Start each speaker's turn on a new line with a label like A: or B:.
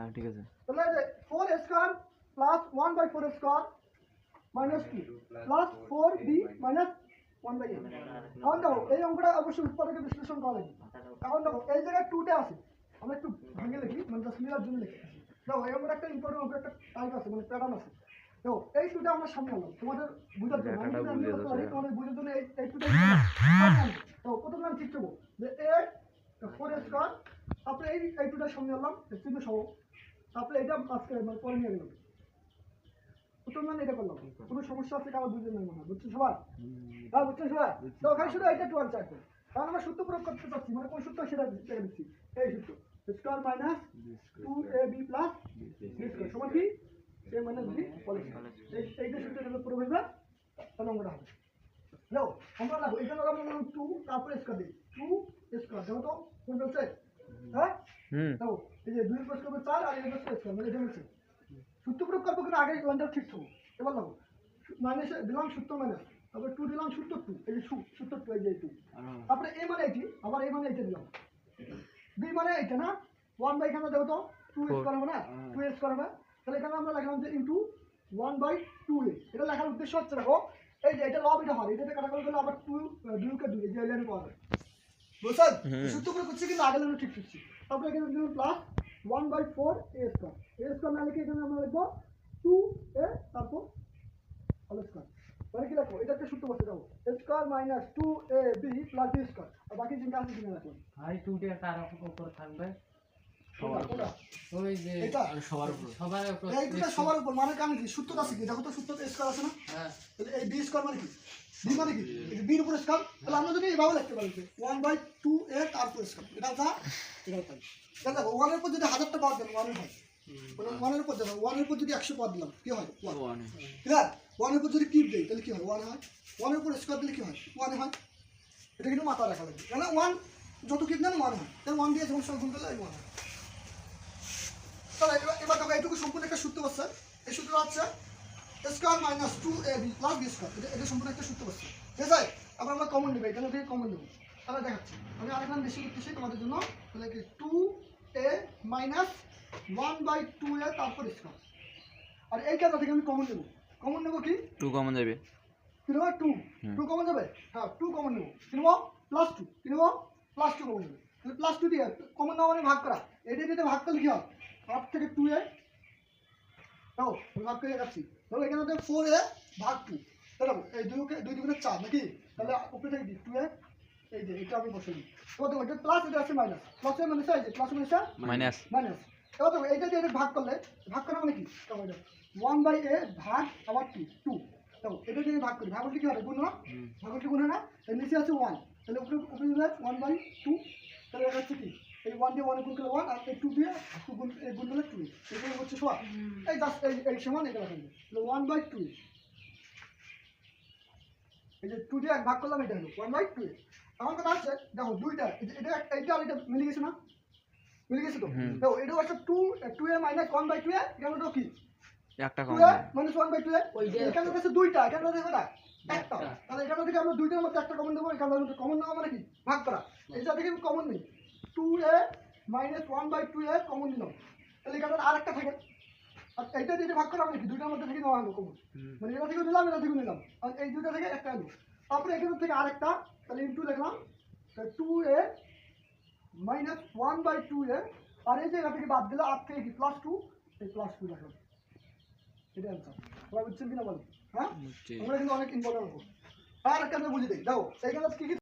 A: হ্যাঁ ঠিক আছে।
B: তাহলে এই যে 4 square plus 1/4 square minus 2 plus 4b minus 1/a। এখন দেখো এই অঙ্কটা অবশ্যই উৎপাদকে বিশ্লেষণ করা লাগবে। এখন দেখো এই জায়গায় 2 টা আছে, আমরা একটু ভাঙে লিখি, মানে জাস্ট মিলার জন্য লিখি। দেখো এই অঙ্কটা একটা ইম্পর্টেন্ট অঙ্ক, একটা টাইপ আছে, মানে প্যাটার্ন আছে। দেখো এই 2 টা আমরা সামনে আনলাম তোমাদের বুঝার জন্য, আমি যদি করতে পারি তোমাদের বুঝার জন্য এই 2 টা তো প্রথমে আমি ঠিক করবো যে a 4 স্কয়ার, তারপরে এই 2 টা সামনে আনলাম চিহ্ন সহ, তারপরে এটা আজকে মানে পরে নিয়ে গেলাম, প্রথমে এটা করলাম। কোনো সমস্যা আছে কারো বুঝতে নেই মনে হয়, বুঝছো সবাই? হ্যাঁ বুঝছো সবাই? তো ওখানে শুধু এটা টু আনসার আছে, কারণ আমরা সূত্র প্রয়োগ করতে চাচ্ছি, মানে কোন সূত্র সেটা দেখে দিচ্ছি। এই সূত্র square minus 2ab plus b square সমান কি a minus b whole square. এইটা সূত্রটা পুরো হইবে, তাহলে অঙ্কটা হবে। নাও আমরা লাগো এখানে আমরা 2 তারপরে স্কয়ার দিই, 2 স্কয়ার দেখো তো কোন বলছে? হ্যাঁ নাও এই যে 2 প্লাস করবে 4 আর এই হচ্ছে স্কয়ার, মানে এটা হচ্ছে সূত্র প্রয়োগ করবো, কিন্তু আগে লাইনটা ঠিক থাকবো। এবার লাগো মাইনাস দিলাম সূত্র মাইনাস, তারপরে 2 দিলাম সূত্র 2, এই যে সূত্র 2 এই যে 2, তারপরে a মানে এটি, আবার a মানে এটা দিলাম, b মানে এটা না 1 বাই এখানে দেখো তো 2 স্কয়ার হবে না, 2 স্কয়ার হবে, তাহলে এখানে আমরা লিখলাম যে ইনটু 1/2a। এটা লেখার উদ্দেশ্য হচ্ছে দেখো এই যে এটা লব এটা হয়, এটাতে কাটাকাটি করলে আবার 2 কে 2 এই যে লাইনে পাওয়া যায়, বুঝছেন? সূত্র করে করছি কিন্তু আগে লাইনে ঠিক করছি। তারপরে এখানে দিলাম plus 1/4a square, a square না লিখে এখানে আমরা লিখবো 2a তারপর হোল স্কয়ার, মানে কি লিখবো এটা একটা সূত্র বসে যাবো square minus 2ab plus b square, আর বাকি জিনিস আছে কিনা রাখলাম।
C: ভাই 2 টা তার উপর থাকবে
B: সবার উপর,
C: ওই যে
B: এটা
C: সবার উপর
B: এই দুটো সবার উপর, মানে কারণ কি সূত্র আছে কি দেখো তো, সূত্র তো স্কয়ার আছে না,
C: হ্যাঁ
B: তাহলে এই b স্কয়ার মানে কি, b মানে কি এই যে b এর উপর স্কয়ার, তাহলে আমরা যদি এইভাবে লিখতে পারি 1/2a তারপর স্কয়ার, এটা আছে এটা তাই। তাহলে দেখো 1 এর উপর যদি 1000টা পাওয়ার দেন 1 এর হয়, মানে 1 এর উপর দেখো 1 এর উপর যদি 100 পাওয়ার দিলাম কি হয় 1, ক্লিয়ার? 1 এর উপর যদি কিউব দেই তাহলে কি হয় 1 হয়, 1 এর উপর স্কয়ার দিলে কি হয় 1 হয়, এটা কিন্তু মাথা রাখা লাগবে, মানে 1 যত কিউব দেন 1 হয়, তাহলে 1 দিয়ে যখন সংখ্যা গুণ করলে 1 হয়। তাহলে এবার দেখো এইটুকু সম্পূর্ণ একটা সূত্র বসছে, এই সূত্রটা হচ্ছে square minus 2ab plus b square, এটা সম্পূর্ণ একটা সূত্র বসছে, ঠিক আছে? আবার আমরা কমন নেব, এখানে থেকে কমন নেব, তাহলে দেখাচ্ছি আমি আরেকবার বেশি লিখতেছি তোমাদের জন্য, তাহলে কি 2a মাইনাস 1/2a তারপর স্কয়ার, আর এই কাজটা থেকে আমি কমন নেব কি
A: 2 কমন যাবে,
B: কি নেব 2 কমন যাবে, হ্যাঁ 2 কমন নেব, কি নেব প্লাস 2, কি নেব প্লাস 2 কমন নেব, তাহলে প্লাস 2 দিয়ে কমন নেওয়া মানে ভাগ করা, এটা দিয়ে ভাগ করলে কি হয় 8 থেকে 2a, তাও ভাগ করে যাচ্ছি, তাহলে এখানে তো 4a ভাগ 2, তাহলে এই 2 দুগুণে 4 নাকি, তাহলে উপরে থেকে 2a, এই যে এটা আমি বসে দিই, তো দেখো এটা প্লাস এটা আছে মাইনাস, প্লাস এর মানে এই যে প্লাস
A: মাইনাস
B: মাইনাস, এবার দেখো এইটা দিয়ে ভাগ করলে, ভাগ করা মানে কি দেখো এটা 1/a ভাগ আবার 2, দেখো এটা দিয়ে ভাগ করি, ভাগ করলে কি হবে গুণ না, ভাগ করলে গুণ না, এর নিচে আছে 1, তাহলে উপরে উপরে 1/2, তাহলে এটা হচ্ছে কি এই 1 দিয়ে 1 গুণ করলে 1, আর এই 2 দিয়ে 2 গুণ করলে 2, এটা হচ্ছে সমান এই জাস্ট এই সমান এটা রাখবেন, তাহলে 1/2, এই যে 2 দিয়ে ভাগ করলাম এটা হলো 1/2। আমার কথা আছে দেখো দুইটা এটা এইটা আর এটা মিলে গেছে না, মিলে গেছে তো, দেখো এটা হচ্ছে 2a মাইনাস 1/2a, এটা হলো কি
A: একটা কমন
B: 2a মাইনাস 1/2a, এখানে আছে দুইটা, এখানে আছে কয়টা একটা, তাহলে এখান থেকে আমরা দুইটার মধ্যে একটা কমন দেবো, এখান থেকে কমন নেওয়া মানে কি ভাগ করা, এইটা থেকে কমন নেই 2a মাইনাস 1/2a কমন দিলাম, তাহলে এখানে আরেকটা থাকে, আর এইটা দিয়ে ভাগ করা মানে কি দুইটার মধ্যে থেকে নেওয়া হলো কমন, মানে এটা থেকে নিলাম এটা থেকে নিলাম, আর এই দুইটা থেকে একটা হলো, তারপরে এখান থেকে আরেকটা, তাহলে ইনটু লিখলাম 2a মাইনাস 1/2a, আর এই জায়গা থেকে বাদ দিলে 8 থেকে কি প্লাস 2, এই প্লাস 2 রাখলাম, এটা অ্যান্সার। তোমরা বুঝছেন কিনা বলো? হ্যাঁ আমরা কিন্তু অনেক ইম্পর্টেন্ট হবে, আর একটা আমি বুঝিয়ে দিই, দেখো এইখানে কি কি